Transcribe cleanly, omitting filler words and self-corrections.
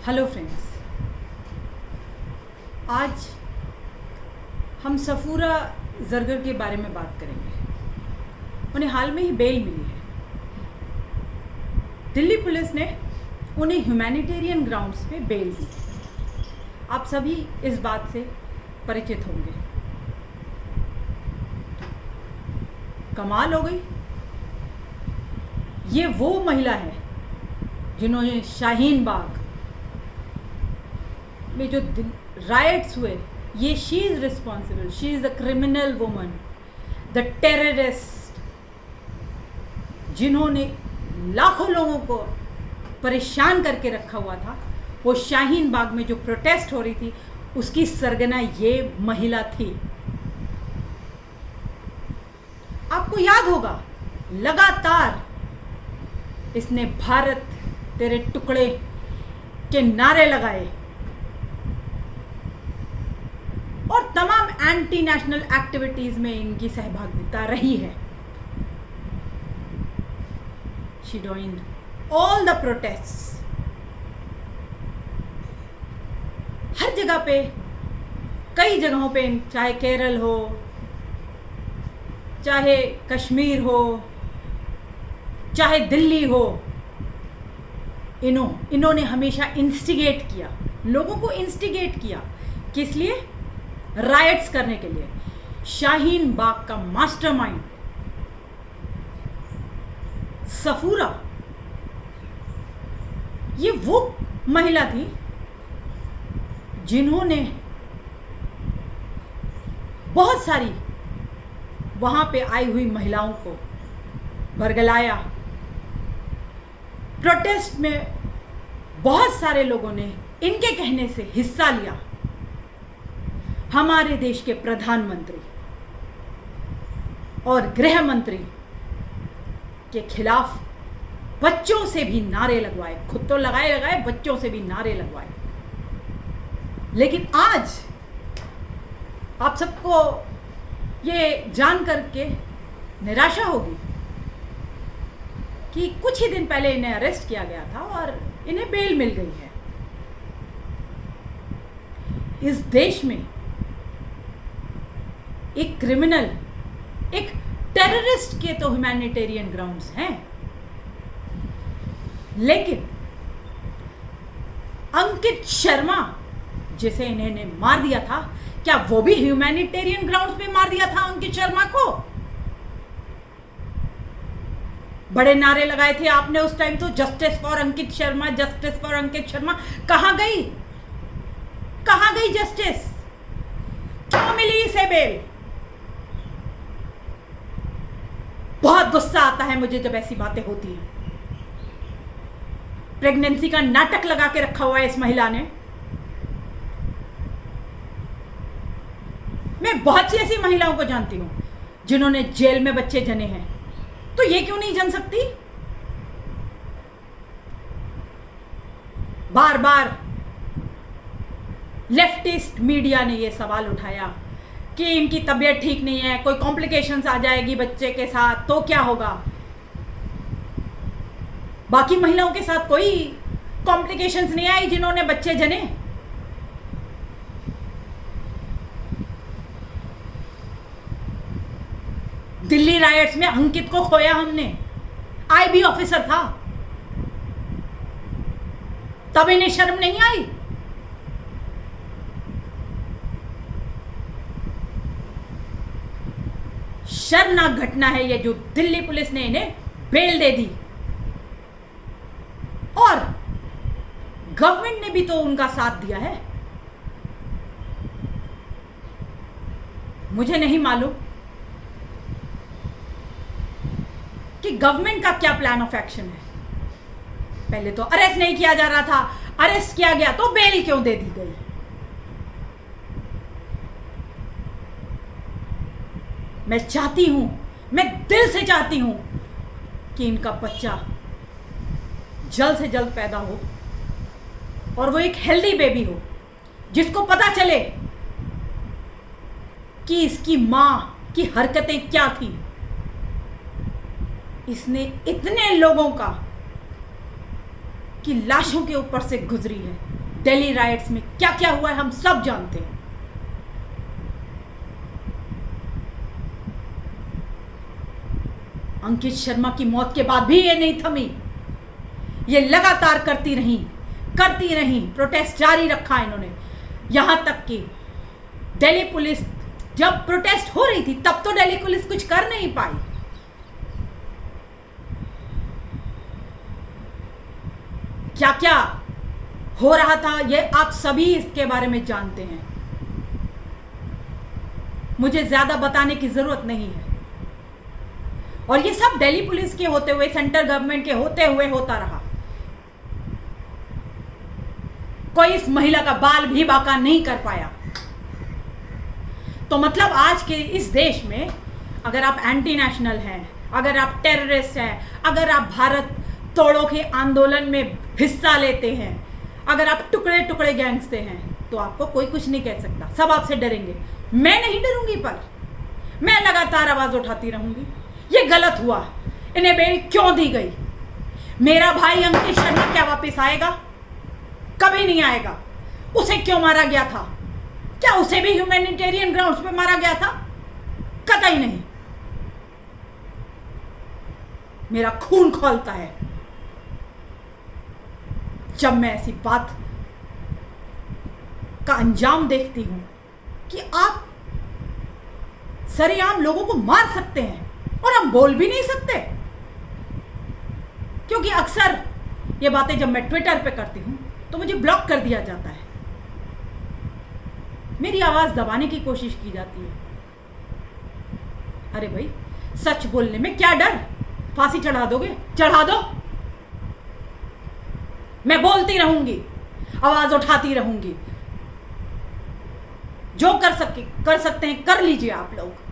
Hello friends, आज हम सफूरा जरगर के बारे में बात करेंगे। उन्हें हाल में ही बेल मिली है। दिल्ली पुलिस ने उन्हें ह्यूमैनिटेरियन ग्राउंड्स पे बेल दी। आप सभी इस बात से परिचित होंगे। कमाल हो गई। ये वो महिला है जिन्होंने शाहीन बाग में जो राइट्स हुए, ये she is responsible, she is the criminal woman, the terrorist, जिन्होंने लाखों लोगों को परेशान करके रखा हुआ था। वो शाहीन बाग में जो प्रोटेस्ट हो रही थी, उसकी सरगना ये महिला थी। आपको याद होगा, लगातार इसने भारत तेरे टुकड़े के नारे लगाए और तमाम एंटी नेशनल एक्टिविटीज में इनकी सहभागिता रही है। She joined all the protests। हर जगह पे, कई जगहों पे, चाहे केरल हो, चाहे कश्मीर हो, चाहे दिल्ली हो, इन्होंने हमेशा इंस्टिगेट किया, लोगों को इंस्टिगेट किया। किस लिए? राइट्स करने के लिए। शाहीन बाग का मास्टरमाइंड सफूरा, ये वो महिला थी जिन्होंने बहुत सारी वहां पे आई हुई महिलाओं को बरगलाया। प्रोटेस्ट में बहुत सारे लोगों ने इनके कहने से हिस्सा लिया। हमारे देश के प्रधानमंत्री और गृह मंत्री के खिलाफ बच्चों से भी नारे लगवाए, खुद तो लगाए, बच्चों से भी नारे लगवाए। लेकिन आज आप सबको ये जान करके निराशा होगी कि कुछ ही दिन पहले इन्हें अरेस्ट किया गया था और इन्हें बेल मिल गई है। इस देश में एक क्रिमिनल, एक टेररिस्ट के तो ह्यूमैनिटेरियन ग्राउंड्स हैं, लेकिन अंकित शर्मा, जिसे इन्होंने मार दिया था, क्या वो भी ह्यूमैनिटेरियन ग्राउंड्स पे मार दिया था अंकित शर्मा को? बड़े नारे लगाए थे आपने उस टाइम, तो justice for Ankit Sharma, justice for Ankit Sharma. कहां गई, कहां गई जस्टिस? क्यों मिली इसे बेल? बहुत गुस्सा आता है मुझे जब ऐसी बातें होती हैं। प्रेगनेंसी का नाटक लगा के रखा हुआ है इस महिला ने। मैं बहुत सी ऐसी महिलाओं को जानती हूं जिन्होंने जेल में बच्चे जने हैं, तो ये क्यों नहीं जन सकती? बार बार लेफ्टिस्ट मीडिया ने ये सवाल उठाया कि इनकी तबीयत ठीक नहीं है, कोई कॉम्प्लिकेशंस आ जाएगी बच्चे के साथ तो क्या होगा। बाकी महिलाओं के साथ कोई कॉम्प्लिकेशंस नहीं आई जिन्होंने बच्चे जने। दिल्ली राइट्स में अंकित को खोया हमने, आईबी ऑफिसर था, तब इन्हें शर्म नहीं आई? शर्मनाक घटना है ये जो दिल्ली पुलिस ने इन्हें बेल दे दी। और गवर्नमेंट ने भी तो उनका साथ दिया है। मुझे नहीं मालूम कि गवर्नमेंट का क्या प्लान ऑफ एक्शन है। पहले तो अरेस्ट नहीं किया जा रहा था, अरेस्ट किया गया तो बेल क्यों दे दी गई? मैं चाहती हूं, मैं दिल से चाहती हूं कि इनका बच्चा जल्द से जल्द पैदा हो और वो एक हेल्दी बेबी हो, जिसको पता चले कि इसकी मां की हरकतें क्या थी। इसने इतने लोगों का की लाशों के ऊपर से गुजरी है। दिल्ली राइट्स में क्या क्या हुआ है हम सब जानते हैं। अंकित शर्मा की मौत के बाद भी ये नहीं थमी, ये लगातार करती रही, प्रोटेस्ट जारी रखा इन्होंने। यहां तक कि दिल्ली पुलिस जब प्रोटेस्ट हो रही थी तब तो दिल्ली पुलिस कुछ कर नहीं पाई। क्या क्या हो रहा था ये आप सभी इसके बारे में जानते हैं, मुझे ज्यादा बताने की जरूरत नहीं है। और ये सब दिल्ली पुलिस के होते हुए, सेंट्रल गवर्नमेंट के होते हुए होता रहा। कोई इस महिला का बाल भी बाका नहीं कर पाया। तो मतलब आज के इस देश में अगर आप एंटी नेशनल हैं, अगर आप टेररिस्ट हैं, अगर आप भारत तोड़ो के आंदोलन में हिस्सा लेते हैं, अगर आप टुकड़े टुकड़े गैंग से हैं, तो आपको कोई कुछ नहीं कह सकता। सब आपसे डरेंगे। मैं नहीं डरूंगी, पर मैं लगातार आवाज उठाती रहूंगी। ये गलत हुआ, इन्हें बेल क्यों दी गई? मेरा भाई अंकित शर्मा क्या वापस आएगा? कभी नहीं आएगा। उसे क्यों मारा गया था? क्या उसे भी ह्यूमैनिटेरियन ग्राउंड्स पे मारा गया था? कतई नहीं। मेरा खून खौलता है जब मैं ऐसी बात का अंजाम देखती हूं कि आप सरेआम लोगों को मार सकते हैं और हम बोल भी नहीं सकते। क्योंकि अक्सर ये बातें जब मैं ट्विटर पे करती हूं तो मुझे ब्लॉक कर दिया जाता है, मेरी आवाज दबाने की कोशिश की जाती है। अरे भाई, सच बोलने में क्या डर? फांसी चढ़ा दोगे? चढ़ा दो। मैं बोलती रहूंगी, आवाज उठाती रहूंगी। जो कर सकते हैं कर लीजिए आप लोग।